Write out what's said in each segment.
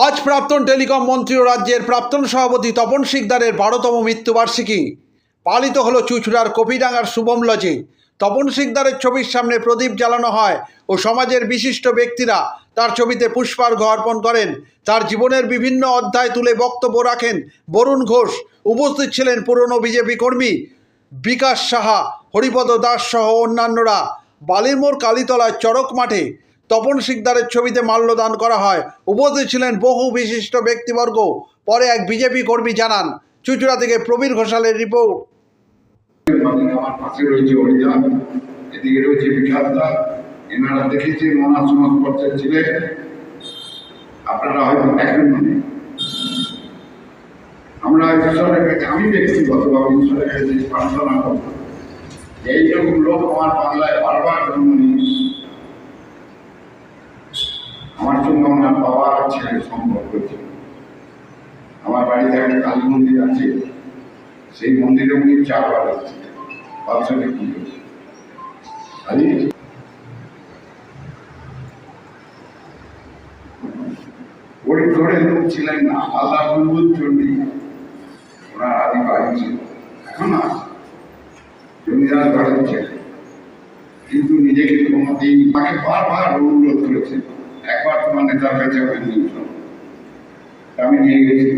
আজ প্রাক্তন টেলিকম মন্ত্রী ও রাজ্যের প্রাক্তন সভাপতি তপন শিকদারের 12তম মৃত্যুবার্ষিকী পালিত হলো চুঁচুড়ার কপিডাঙ্গার শুভম লজে। তপন শিকদারের ছবির সামনে প্রদীপ জ্বালানো হয় ও সমাজের বিশিষ্ট ব্যক্তিরা তার ছবিতে পুষ্পার্ঘ্য অর্পণ করেন। তার জীবনের বিভিন্ন অধ্যায় তুলে বক্তব্য রাখেন বরুণ ঘোষ। উপস্থিত ছিলেন পুরনো বিজেপি কর্মী বিকাশ সাহা, হরিপদ দাস সহ অন্যান্যরা। বালিরমোড় কালীতলায় চড়ক মাঠে তপন শিকদারের ছবিতে মাল্যদান করা হয়। উপস্থিত ছিলেন বহু বিশিষ্ট ব্যক্তিবর্গ। পরে এক বিজেপি কর্মী জানান। চুঁচুড়া থেকে প্রবীর ঘোষালের রিপোর্ট। আমার পাশে রয়েছে অরিজিৎ, এদিকে রয়েছে বিখ্যাতদা। এনারা দেখেছি নানা সংস্পর্শে ছিলেন, আপনারা হয়তো দেখেন না। আমরা ঈশ্বরের কাছে, আমি ব্যক্তিগতভাবে ঈশ্বরের কাছে প্রার্থনা করব এইরকম লোক আমার বাংলায় বারবার জন্ম নিয়েছে। আমার সঙ্গে আমার বাবা ছেলের সম্পর্ক ছিল। আমার বাড়িতে একটা কালী মন্দির আছে, সেই মন্দিরে উনি 4 বার আসছেন বাৎসরিক পুজো। ওই ধরে লোক ছিলেন না, আল্লাহ বুলবুল চণ্ডী ওনার আদি বাড়ি ছিল, এখন আছে জমিদার ঘরের ছেলে। কিন্তু নিজেকে কোনোদিন তাকে বারবার অনুরোধ করেছে, একবার তোমার নেতার কাছে আমি নিয়ে গেছি।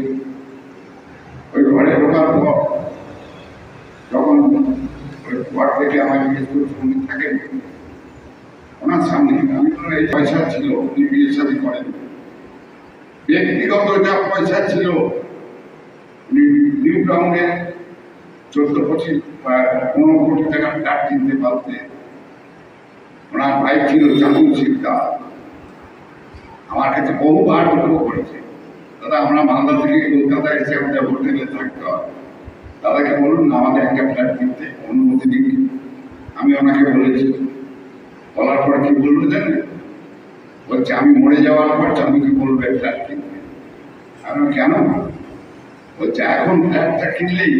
ওই ঘরে ঢোকার পর যখন ওই ঘর থেকে আমার জিজ্ঞেস করছে উনি থাকেন ওনার সামনে, আমি বললাম এই পয়সা ছিল উনি বিয়ের সাথে করেন, ব্যক্তিগত যা পয়সা ছিল উনি নিউ টাউনে 14-15 কোটি টাকার ফ্ল্যাট কিনতে পারতেন। ওনার ভাই ছিল চাঁদু শিকদার, আমার কাছে বহুবার দুঃখ করেছে, দাদা আমরা মালদা থেকে কলকাতায় এসে আমাদের হোটেলে থাকতে হয়, দাদাকে বলুন না আমাদের একটা ফ্ল্যাট কিনতে অনুমতি দিন। আমি ওনাকে বলেছি, বলার পর কি বললো জানেন, বলছে আমি মরে যাওয়ার পর চাঁদুকে বলবে ফ্ল্যাট কিনতে। আমি কেন? বলছে এখন ফ্ল্যাটটা কিনলেই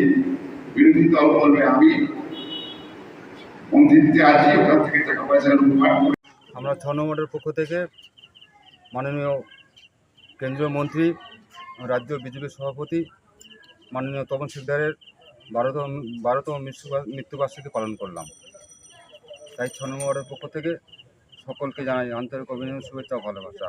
বিরোধী দল বলবে আমি মন্ত্রিত্বে আছি, ওখান থেকে টাকা পয়সা লুটপাট করে। আমরা 6 নম্বরের পক্ষ থেকে মাননীয় কেন্দ্রীয় মন্ত্রী রাজ্য বিজেপির সভাপতি মাননীয় তপন শিকদারের 12তম মৃত্যুবার্ষিকী পালন করলাম। তাই 6 নম্বরের পক্ষ থেকে সকলকে জানাই আন্তরিক অভিনন্দন, শুভেচ্ছা ও ভালোবাসা।